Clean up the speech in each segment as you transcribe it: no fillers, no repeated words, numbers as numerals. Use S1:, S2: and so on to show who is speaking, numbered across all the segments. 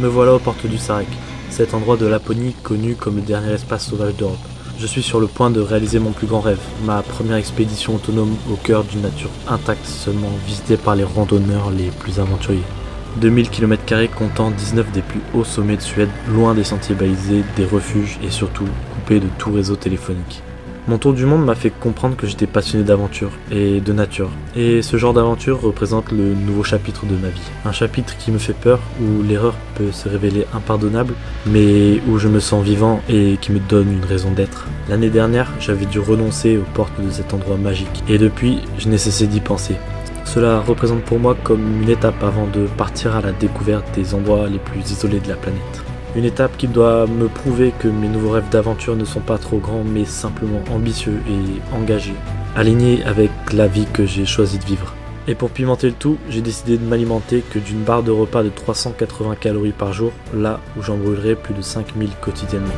S1: Me voilà aux portes du Sarek, cet endroit de Laponie connu comme le dernier espace sauvage d'Europe. Je suis sur le point de réaliser mon plus grand rêve, ma première expédition autonome au cœur d'une nature intacte seulement visitée par les randonneurs les plus aventuriers. 2000 km² comptant 19 des plus hauts sommets de Suède, loin des sentiers balisés, des refuges et surtout coupé de tout réseau téléphonique. Mon tour du monde m'a fait comprendre que j'étais passionné d'aventure et de nature. Et ce genre d'aventure représente le nouveau chapitre de ma vie. Un chapitre qui me fait peur, où l'erreur peut se révéler impardonnable, mais où je me sens vivant et qui me donne une raison d'être. L'année dernière, j'avais dû renoncer aux portes de cet endroit magique. Et depuis, je n'ai cessé d'y penser. Cela représente pour moi comme une étape avant de partir à la découverte des endroits les plus isolés de la planète. Une étape qui doit me prouver que mes nouveaux rêves d'aventure ne sont pas trop grands mais simplement ambitieux et engagés, alignés avec la vie que j'ai choisi de vivre. Et pour pimenter le tout, j'ai décidé de m'alimenter que d'une barre de repas de 380 calories par jour, là où j'en brûlerai plus de 5000 quotidiennement.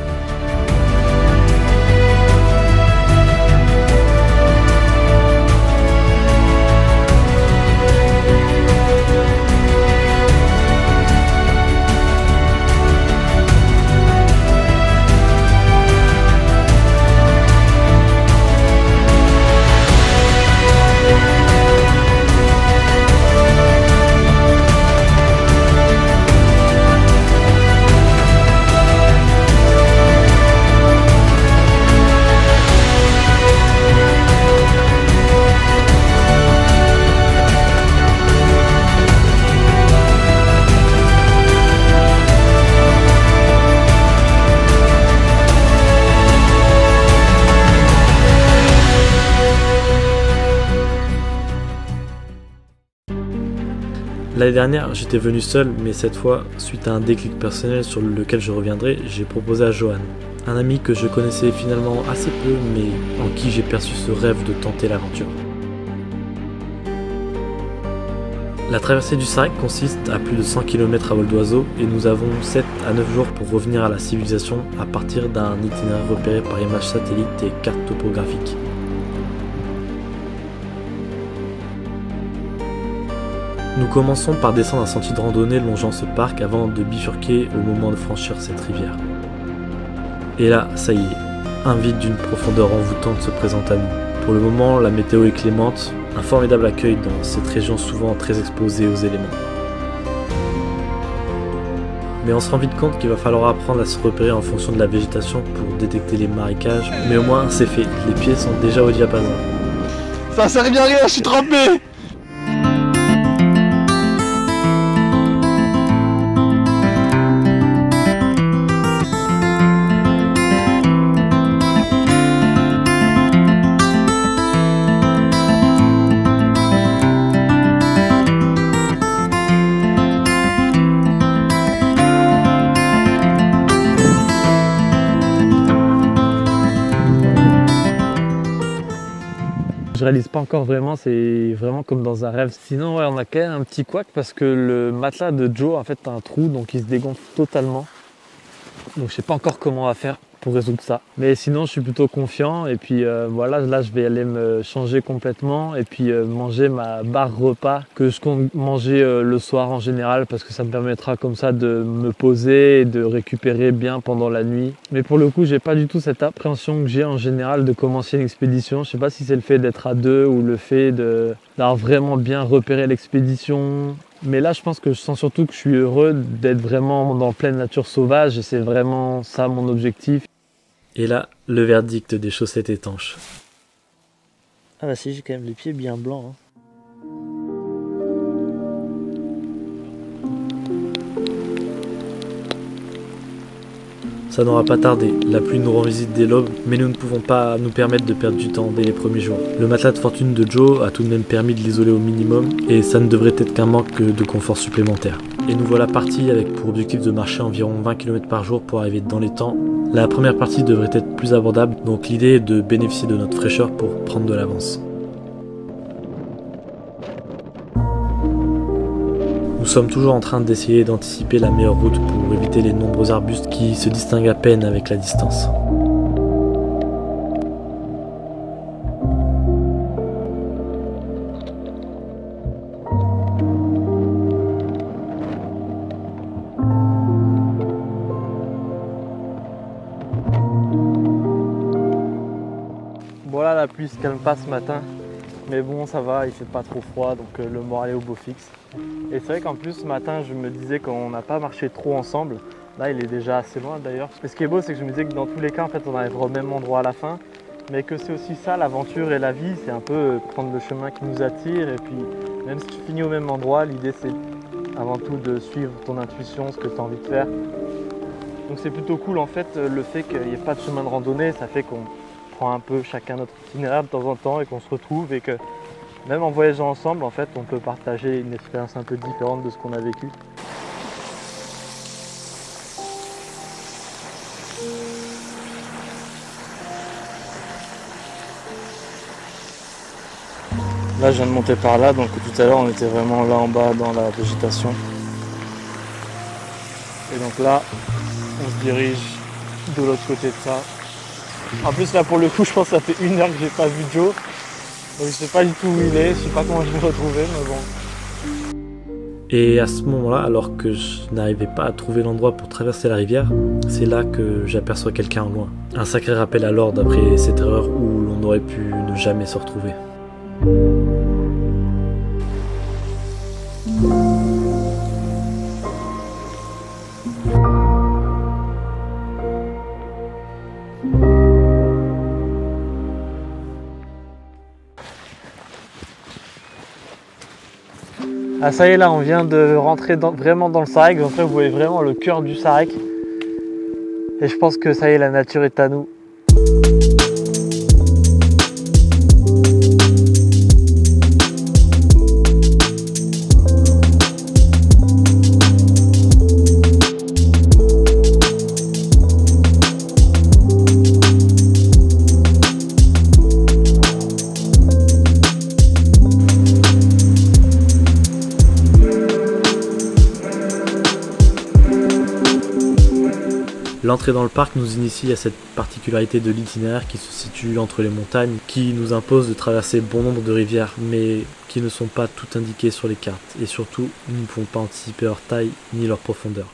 S1: L'année dernière, j'étais venu seul, mais cette fois, suite à un déclic personnel sur lequel je reviendrai, j'ai proposé à Johan, un ami que je connaissais finalement assez peu, mais en qui j'ai perçu ce rêve de tenter l'aventure. La traversée du Sarek consiste à plus de 100 km à vol d'oiseau et nous avons 7 à 9 jours pour revenir à la civilisation à partir d'un itinéraire repéré par images satellites et cartes topographiques. Nous commençons par descendre un sentier de randonnée longeant ce parc avant de bifurquer au moment de franchir cette rivière. Et là, ça y est, un vide d'une profondeur envoûtante se présente à nous. Pour le moment, la météo est clémente, un formidable accueil dans cette région souvent très exposée aux éléments. Mais on se rend vite compte qu'il va falloir apprendre à se repérer en fonction de la végétation pour détecter les marécages, mais au moins c'est fait, les pieds sont déjà au diapason.
S2: Ça sert bien à rien, je suis trempé!
S3: Je réalise pas encore vraiment, c'est vraiment comme dans un rêve. Sinon, ouais, on a quand même un petit couac parce que le matelas de Joe en fait a un trou, donc il se dégonfle totalement. Donc je sais pas encore comment on va faire pour résoudre ça. Mais sinon, je suis plutôt confiant et puis voilà, là je vais aller me changer complètement et puis manger ma barre repas que je compte manger le soir en général parce que ça me permettra comme ça de me poser et de récupérer bien pendant la nuit. Mais pour le coup, j'ai pas du tout cette appréhension que j'ai en général de commencer une expédition. Je sais pas si c'est le fait d'être à deux ou le fait d'avoir vraiment bien repéré l'expédition. Mais là, je pense que je sens surtout que je suis heureux d'être vraiment dans pleine nature sauvage et c'est vraiment ça mon objectif.
S1: Et là, le verdict des chaussettes étanches.
S4: Ah bah si, j'ai quand même les pieds bien blancs. Hein.
S1: Ça n'aura pas tardé, la pluie nous rend visite dès l'aube, mais nous ne pouvons pas nous permettre de perdre du temps dès les premiers jours. Le matelas de fortune de Joe a tout de même permis de l'isoler au minimum, et ça ne devrait être qu'un manque de confort supplémentaire. Et nous voilà partis avec pour objectif de marcher environ 20 km par jour pour arriver dans les temps. La première partie devrait être plus abordable, donc l'idée est de bénéficier de notre fraîcheur pour prendre de l'avance. Nous sommes toujours en train d'essayer d'anticiper la meilleure route pour éviter les nombreux arbustes qui se distinguent à peine avec la distance.
S3: la pluie se calme pas ce matin. Mais bon, ça va, il fait pas trop froid, donc le moral est au beau fixe. Et c'est vrai qu'en plus, ce matin, je me disais qu'on n'a pas marché trop ensemble. Là, il est déjà assez loin d'ailleurs. Mais ce qui est beau, c'est que je me disais que dans tous les cas, en fait, on arrivera au même endroit à la fin. Mais que c'est aussi ça, l'aventure et la vie, c'est un peu prendre le chemin qui nous attire. Et puis, même si tu finis au même endroit, l'idée, c'est avant tout de suivre ton intuition, ce que tu as envie de faire. Donc c'est plutôt cool, en fait, le fait qu'il n'y ait pas de chemin de randonnée, ça fait qu'on prend un peu chacun notre itinéraire de temps en temps et qu'on se retrouve et que même en voyageant ensemble, en fait, on peut partager une expérience un peu différente de ce qu'on a vécu. Là, je viens de monter par là, donc tout à l'heure, on était vraiment là en bas dans la végétation. Et donc là, on se dirige de l'autre côté de ça. En plus, là, pour le coup, je pense que ça fait 1 heure que j'ai pas vu Joe. Donc je sais pas du tout où il est, je sais pas comment je vais le retrouver, mais bon.
S1: Et à ce moment-là, alors que je n'arrivais pas à trouver l'endroit pour traverser la rivière, c'est là que j'aperçois quelqu'un au loin. Un sacré rappel à l'ordre après cette erreur où l'on aurait pu ne jamais se retrouver.
S3: Ah ça y est, là on vient de rentrer vraiment dans le Sarek, donc là vous voyez vraiment le cœur du Sarek. Et je pense que ça y est, la nature est à nous.
S1: L'entrée dans le parc nous initie à cette particularité de l'itinéraire qui se situe entre les montagnes, qui nous impose de traverser bon nombre de rivières, mais qui ne sont pas toutes indiquées sur les cartes, et surtout, nous ne pouvons pas anticiper leur taille ni leur profondeur.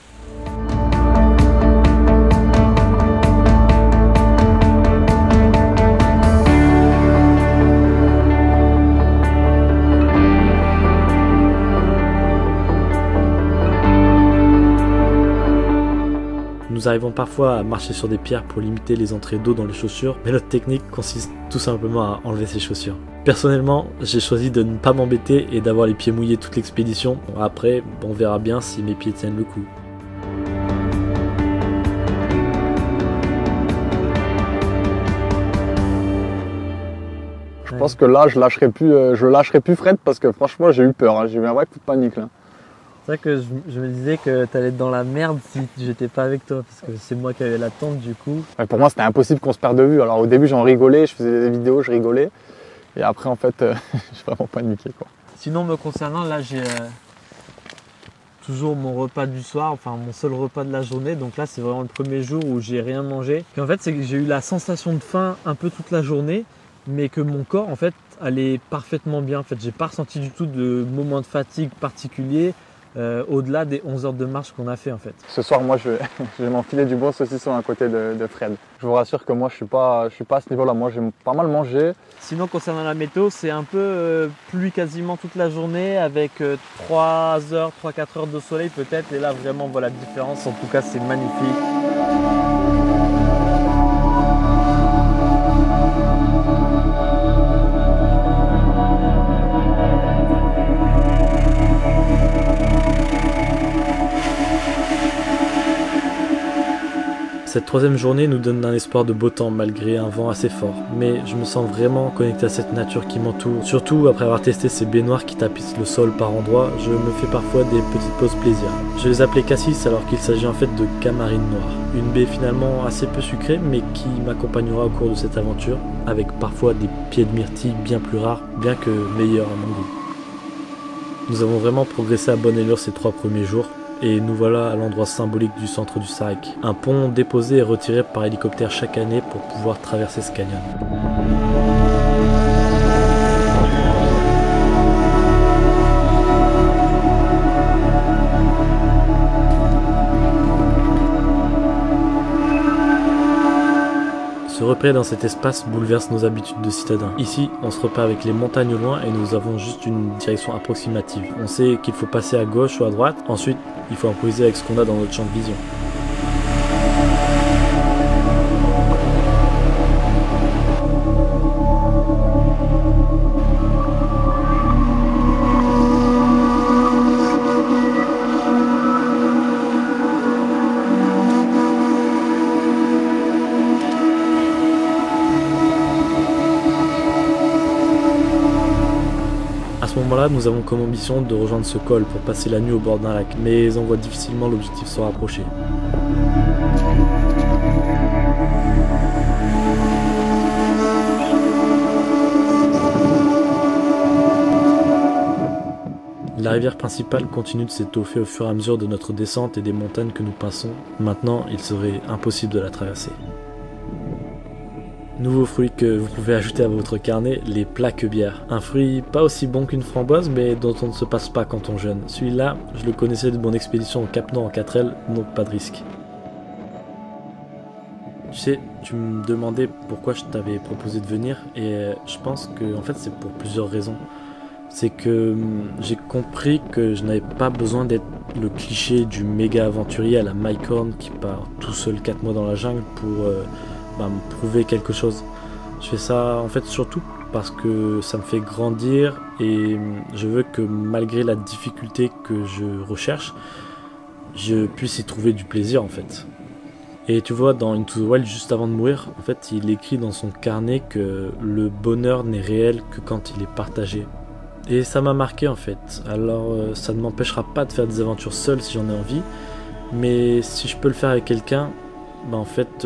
S1: Nous arrivons parfois à marcher sur des pierres pour limiter les entrées d'eau dans les chaussures, mais notre technique consiste tout simplement à enlever ses chaussures. Personnellement, j'ai choisi de ne pas m'embêter et d'avoir les pieds mouillés toute l'expédition. Après, on verra bien si mes pieds tiennent le coup.
S2: Je pense que là, je lâcherai plus Fred parce que franchement, j'ai eu peur. Hein. J'ai eu un vrai coup de panique là.
S3: C'est vrai que je me disais que t'allais être dans la merde si j'étais pas avec toi, parce que c'est moi qui avais la tente du coup.
S2: Ouais, pour moi, c'était impossible qu'on se perde de vue. Alors au début, j'en rigolais, je faisais des vidéos, je rigolais. Et après, en fait, j'ai vraiment paniqué, quoi.
S3: Sinon, me concernant, là, j'ai toujours mon repas du soir, enfin mon seul repas de la journée. Donc là, c'est vraiment le premier jour où j'ai rien mangé. Et en fait, c'est que j'ai eu la sensation de faim un peu toute la journée, mais que mon corps, en fait, allait parfaitement bien. En fait, j'ai pas ressenti du tout de moment de fatigue particulier. Au-delà des 11 heures de marche qu'on a fait en fait.
S2: Ce soir, moi, je vais m'enfiler du bon saucisson à côté de Fred. Je vous rassure que moi, je suis pas à ce niveau-là. Moi, j'ai pas mal mangé.
S3: Sinon, concernant la météo, c'est un peu pluie quasiment toute la journée avec 3-4 heures de soleil peut-être. Et là, vraiment, on voit la différence. En tout cas, c'est magnifique.
S1: Cette troisième journée nous donne un espoir de beau temps malgré un vent assez fort, mais je me sens vraiment connecté à cette nature qui m'entoure. Surtout après avoir testé ces baignoires qui tapissent le sol par endroits, je me fais parfois des petites pauses plaisir. Je les appelais cassis alors qu'il s'agit en fait de camarines noires. Une baie finalement assez peu sucrée mais qui m'accompagnera au cours de cette aventure, avec parfois des pieds de myrtille bien plus rares, bien que meilleurs à mon goût. Nous avons vraiment progressé à bonne allure ces 3 premiers jours. Et nous voilà à l'endroit symbolique du centre du Sarek. Un pont déposé et retiré par hélicoptère chaque année pour pouvoir traverser ce canyon. Ce Se repérer dans cet espace bouleverse nos habitudes de citadins. Ici, on se repère avec les montagnes au loin et nous avons juste une direction approximative. On sait qu'il faut passer à gauche ou à droite, ensuite il faut improviser avec ce qu'on a dans notre champ de vision. À ce moment-là, nous avons comme ambition de rejoindre ce col pour passer la nuit au bord d'un lac, mais on voit difficilement l'objectif se rapprocher. La rivière principale continue de s'étoffer au fur et à mesure de notre descente et des montagnes que nous passons. Maintenant, il serait impossible de la traverser. Nouveau fruit que vous pouvez ajouter à votre carnet, les plaques-bières. Un fruit pas aussi bon qu'une framboise, mais dont on ne se passe pas quand on jeûne. Celui-là, je le connaissais de mon expédition au Cap Nord en 4L, donc pas de risque. Tu sais, tu me demandais pourquoi je t'avais proposé de venir, et je pense que en fait c'est pour plusieurs raisons. C'est que j'ai compris que je n'avais pas besoin d'être le cliché du méga aventurier à la Mike Horn qui part tout seul 4 mois dans la jungle pour me prouver quelque chose. Je fais ça en fait surtout parce que ça me fait grandir et je veux que malgré la difficulté que je recherche, je puisse y trouver du plaisir en fait. Et tu vois, dans Into the Wild, juste avant de mourir, en fait, il écrit dans son carnet que le bonheur n'est réel que quand il est partagé. Et ça m'a marqué en fait. Alors ça ne m'empêchera pas de faire des aventures seul si j'en ai envie, mais si je peux le faire avec quelqu'un, en fait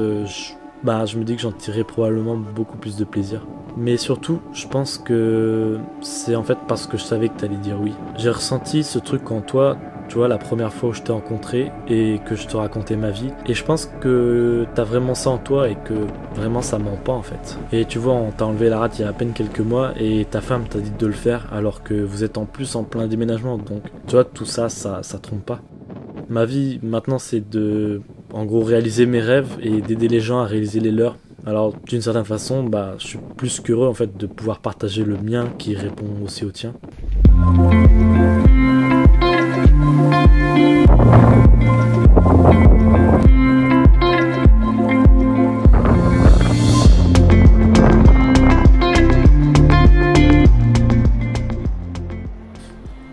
S1: je me dis que j'en tirerai probablement beaucoup plus de plaisir. Mais surtout, je pense que c'est en fait parce que je savais que tu allais dire oui. J'ai ressenti ce truc en toi, tu vois, la première fois où je t'ai rencontré et que je te racontais ma vie. Et je pense que t'as vraiment ça en toi et que vraiment ça ment pas en fait. Et tu vois, on t'a enlevé la rate il y a à peine quelques mois et ta femme t'a dit de le faire alors que vous êtes en plus en plein déménagement. Donc tu vois, tout ça, ça trompe pas. Ma vie maintenant c'est de, en gros, réaliser mes rêves et d'aider les gens à réaliser les leurs. Alors d'une certaine façon, je suis plus qu'heureux en fait de pouvoir partager le mien qui répond aussi au tien.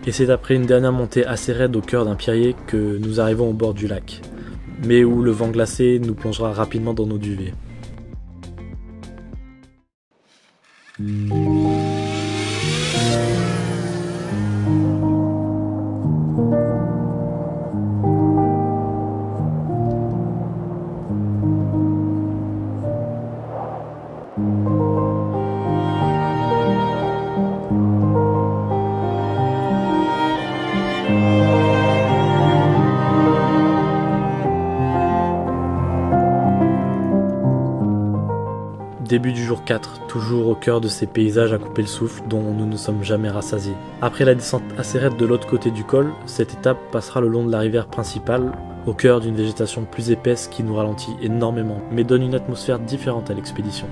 S1: Et c'est après une dernière montée assez raide au cœur d'un pierrier que nous arrivons au bord du lac, mais où le vent glacé nous plongera rapidement dans nos duvets. Début du jour 4, toujours au cœur de ces paysages à couper le souffle dont nous ne sommes jamais rassasiés. Après la descente assez raide de l'autre côté du col, cette étape passera le long de la rivière principale, au cœur d'une végétation plus épaisse qui nous ralentit énormément, mais donne une atmosphère différente à l'expédition.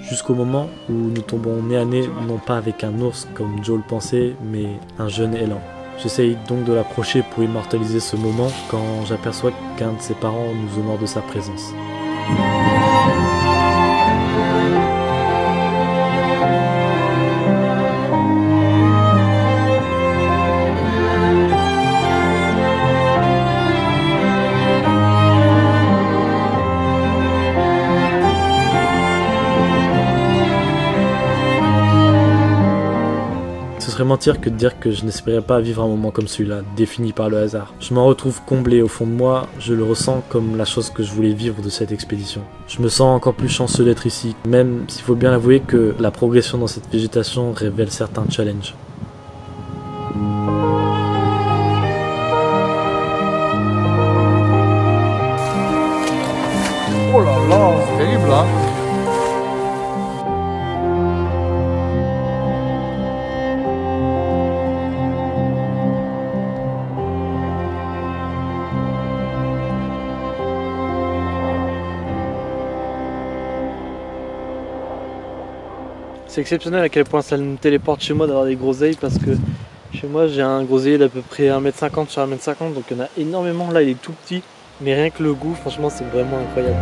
S1: Jusqu'au moment où nous tombons nez à nez, non pas avec un ours comme Joe le pensait, mais un jeune élan. J'essaye donc de l'approcher pour immortaliser ce moment quand j'aperçois qu'un de ses parents nous honore de sa présence. mentir que de dire que je n'espérais pas vivre un moment comme celui-là, défini par le hasard. Je m'en retrouve comblé au fond de moi, je le ressens comme la chose que je voulais vivre de cette expédition. Je me sens encore plus chanceux d'être ici, même s'il faut bien avouer que la progression dans cette végétation révèle certains challenges.
S2: Oh là là, c'est terrible hein.
S3: C'est exceptionnel à quel point ça me téléporte chez moi d'avoir des groseilles parce que chez moi j'ai un groseillier d'à peu près 1m50 sur 1m50 donc il y en a énormément. Là il est tout petit mais rien que le goût franchement c'est vraiment incroyable.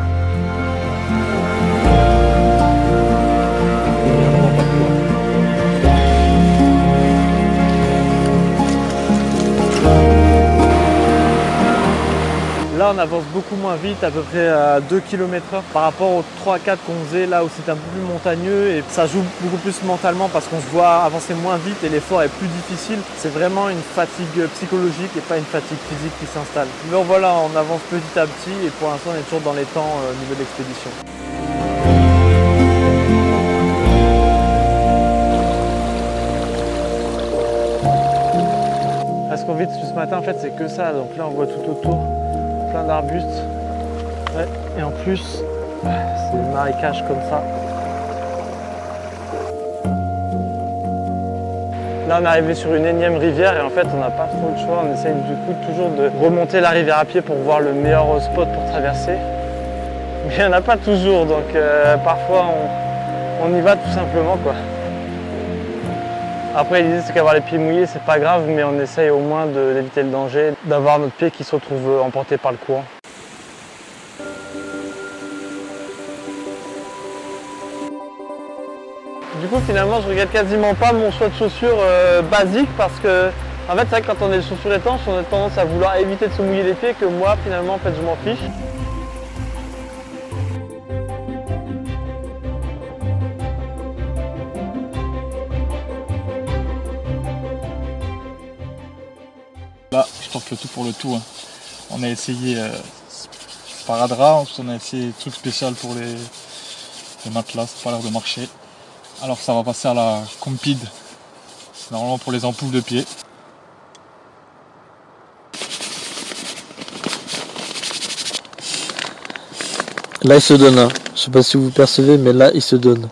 S3: Là on avance beaucoup moins vite, à peu près à 2 km/h par rapport aux 3-4 qu'on faisait là où c'était un peu plus montagneux et ça joue beaucoup plus mentalement parce qu'on se voit avancer moins vite et l'effort est plus difficile. C'est vraiment une fatigue psychologique et pas une fatigue physique qui s'installe. Mais voilà, on avance petit à petit et pour l'instant on est toujours dans les temps au niveau de l'expédition. Là ce qu'on vit ce matin en fait c'est que ça, donc là on voit tout autour plein d'arbustes, ouais. Et en plus c'est le marécage comme ça. Là on est arrivé sur une énième rivière et en fait on n'a pas trop le choix, on essaye du coup toujours de remonter la rivière à pied pour voir le meilleur spot pour traverser. Mais il n'y en a pas toujours donc parfois on y va tout simplement quoi. Après l'idée c'est qu'avoir les pieds mouillés c'est pas grave mais on essaye au moins d'éviter le danger, d'avoir notre pied qui se retrouve emporté par le courant. Du coup finalement je regrette quasiment pas mon choix de chaussures basique parce que en fait c'est vrai que quand on est les chaussures étanches on a tendance à vouloir éviter de se mouiller les pieds que moi finalement en fait je m'en fiche.
S2: Là, je tente le tout pour le tout. Hein. On a essayé sparadrap, ensuite on a essayé truc spécial pour les matelas, ça n'a pas l'air de marcher. Alors ça va passer à la Compeed, normalement pour les ampoules de pied.
S3: Là il se donne, hein. Je sais pas si vous percevez mais là il se donne.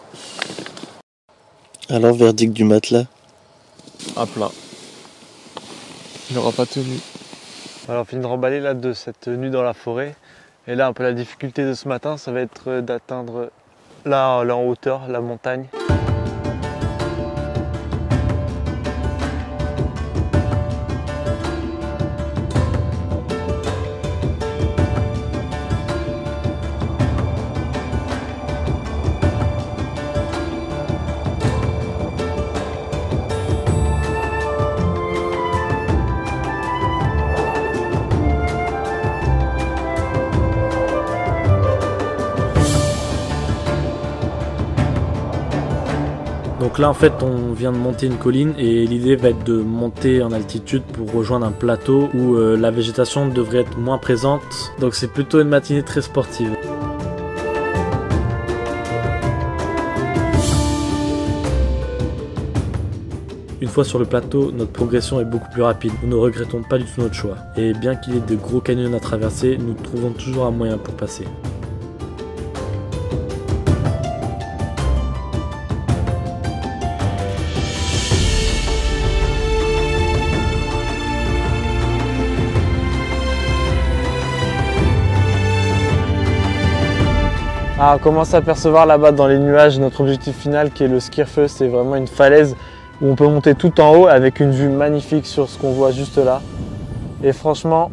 S4: Alors verdict du matelas.
S2: À plat. Il n'aura pas tenu.
S3: Alors on finit de remballer là de cette nuit dans la forêt. Et là un peu la difficulté de ce matin ça va être d'atteindre là en hauteur, la montagne.
S1: Donc là en fait on vient de monter une colline et l'idée va être de monter en altitude pour rejoindre un plateau où la végétation devrait être moins présente. Donc c'est plutôt une matinée très sportive. Une fois sur le plateau, notre progression est beaucoup plus rapide. Nous ne regrettons pas du tout notre choix. Et bien qu'il y ait de gros canyons à traverser, nous trouvons toujours un moyen pour passer.
S3: Ah, on commence à apercevoir là-bas dans les nuages notre objectif final qui est le Skirfeu. C'est vraiment une falaise où on peut monter tout en haut avec une vue magnifique sur ce qu'on voit juste là. Et franchement,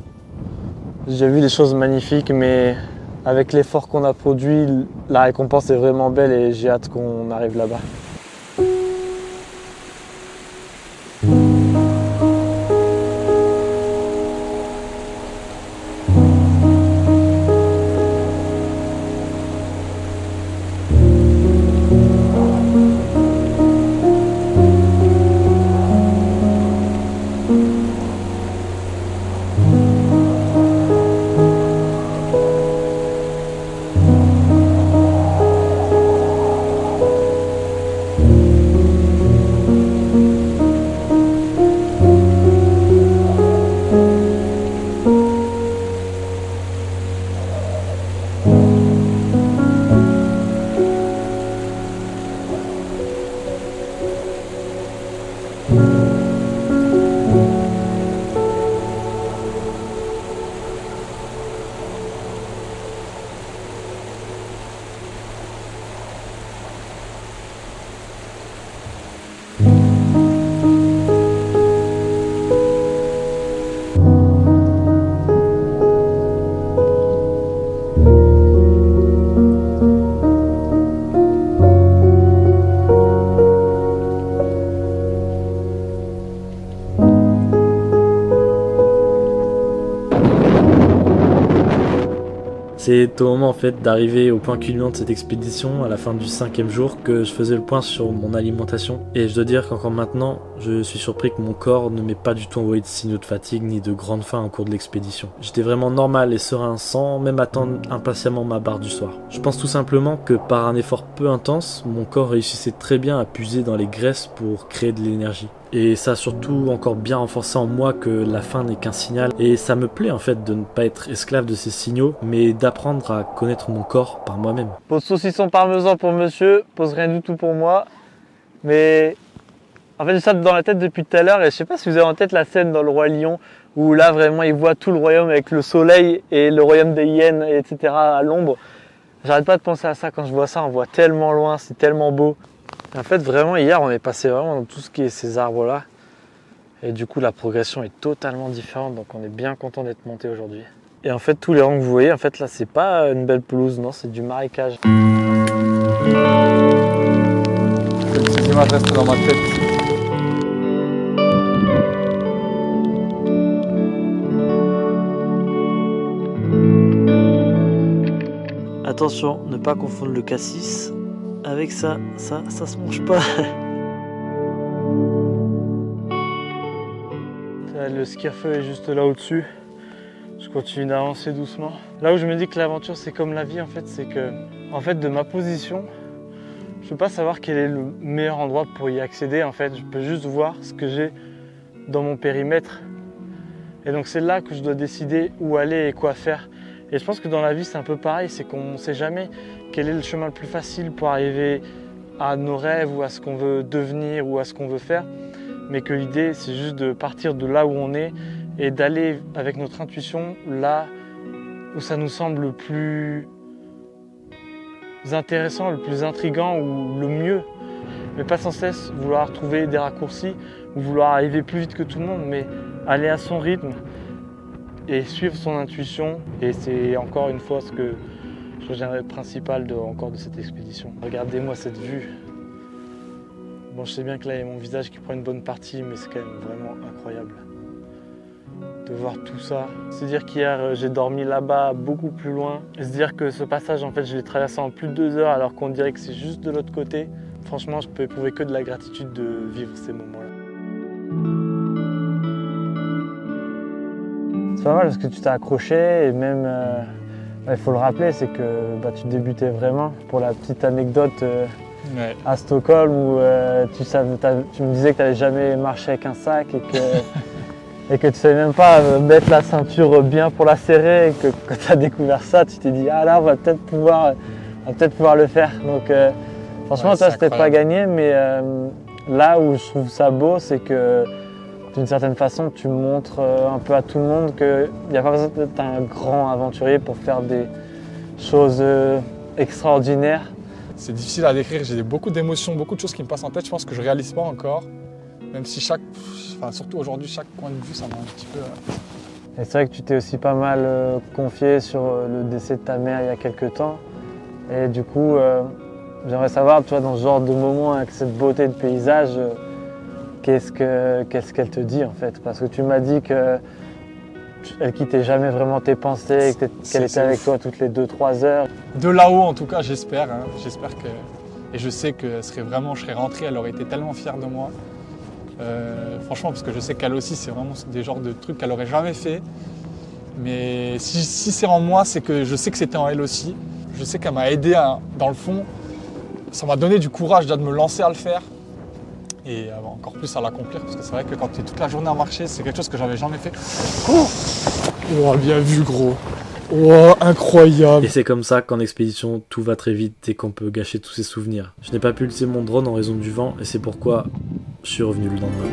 S3: j'ai vu des choses magnifiques mais avec l'effort qu'on a produit, la récompense est vraiment belle et j'ai hâte qu'on arrive là-bas.
S1: C'est au moment en fait d'arriver au point culminant de cette expédition, à la fin du 5e jour, que je faisais le point sur mon alimentation. Et je dois dire qu'encore maintenant, je suis surpris que mon corps ne m'ait pas du tout envoyé de signaux de fatigue ni de grande faim au cours de l'expédition. J'étais vraiment normal et serein sans même attendre impatiemment ma barre du soir. Je pense tout simplement que par un effort peu intense, mon corps réussissait très bien à puiser dans les graisses pour créer de l'énergie. Et ça a surtout encore bien renforcé en moi que la faim n'est qu'un signal. Et ça me plaît en fait de ne pas être esclave de ces signaux, mais d'apprendre à connaître mon corps par moi-même.
S3: Pose saucisson parmesan pour monsieur, pose rien du tout pour moi. Mais en fait, j'ai ça dans la tête depuis tout à l'heure et je sais pas si vous avez en tête la scène dans Le Roi Lion où là vraiment il voit tout le royaume avec le soleil et le royaume des hyènes, etc. à l'ombre. J'arrête pas de penser à ça quand je vois ça, on voit tellement loin, c'est tellement beau. En fait, vraiment, hier, on est passé vraiment dans tout ce qui est ces arbres-là. Et du coup, la progression est totalement différente. Donc, on est bien content d'être monté aujourd'hui. Et en fait, tous les rangs que vous voyez, en fait, là, c'est pas une belle pelouse, non, c'est du marécage.
S2: Ces images restent dans ma tête.
S4: Attention, ne pas confondre le cassis avec ça se mange pas.
S3: Le ski à feu est juste là au-dessus. Je continue d'avancer doucement. Là où je me dis que l'aventure c'est comme la vie en fait, c'est que en fait de ma position, je peux pas savoir quel est le meilleur endroit pour y accéder en fait. Je peux juste voir ce que j'ai dans mon périmètre. Et donc c'est là que je dois décider où aller et quoi faire. Et je pense que dans la vie c'est un peu pareil, c'est qu'on ne sait jamais quel est le chemin le plus facile pour arriver à nos rêves ou à ce qu'on veut devenir ou à ce qu'on veut faire. Mais que l'idée c'est juste de partir de là où on est et d'aller avec notre intuition là où ça nous semble le plus intéressant, le plus intriguant ou le mieux. Mais pas sans cesse vouloir trouver des raccourcis ou vouloir arriver plus vite que tout le monde, mais aller à son rythme et suivre son intuition. Et c'est encore une fois ce que je retiendrai le principal de cette expédition. Regardez-moi cette vue. Bon, je sais bien que là il y a mon visage qui prend une bonne partie, mais c'est quand même vraiment incroyable de voir tout ça. Se dire qu'hier j'ai dormi là-bas beaucoup plus loin, et se dire que ce passage en fait je l'ai traversé en plus de 2 heures alors qu'on dirait que c'est juste de l'autre côté. Franchement, je peux éprouver que de la gratitude de vivre ces moments-là. C'est pas mal parce que tu t'es accroché et même, il faut le rappeler, c'est que tu débutais vraiment. Pour la petite anecdote, à Stockholm où tu me disais que tu n'avais jamais marché avec un sac et que tu ne savais même pas mettre la ceinture bien pour la serrer, et que quand tu as découvert ça, tu t'es dit ah là on va peut-être pouvoir le faire. Donc franchement ça c'était pas gagné, mais là où je trouve ça beau, c'est que d'une certaine façon tu montres un peu à tout le monde qu'il n'y a pas besoin d'être un grand aventurier pour faire des choses extraordinaires.
S2: C'est difficile à décrire, j'ai beaucoup d'émotions, beaucoup de choses qui me passent en tête, je pense que je ne réalise pas encore. Même si surtout aujourd'hui, chaque coin de vue, ça m'a un petit peu...
S3: Et c'est vrai que tu t'es aussi pas mal confié sur le décès de ta mère il y a quelques temps. Et du coup, j'aimerais savoir, tu vois, dans ce genre de moment, avec cette beauté de paysage, qu'est-ce qu'elle te dit en fait? Parce que tu m'as dit qu'elle quittait jamais vraiment tes pensées, qu'elle était avec toi toutes les 2-3 heures.
S2: De là-haut, en tout cas, j'espère. Hein. J'espère que... Et je sais que je serais rentré, elle aurait été tellement fière de moi. Franchement, parce que je sais qu'elle aussi, c'est vraiment des genres de trucs qu'elle aurait jamais fait. Mais si c'est en moi, c'est que je sais que c'était en elle aussi. Je sais qu'elle m'a aidé, dans le fond. Ça m'a donné du courage de me lancer à le faire. Et encore plus à l'accomplir, parce que c'est vrai que quand tu es toute la journée à marcher, c'est quelque chose que j'avais jamais fait. Oh, bien vu, gros. Oh, incroyable.
S1: Et c'est comme ça qu'en expédition, tout va très vite et qu'on peut gâcher tous ses souvenirs. Je n'ai pas pu laisser mon drone en raison du vent, et c'est pourquoi je suis revenu le lendemain.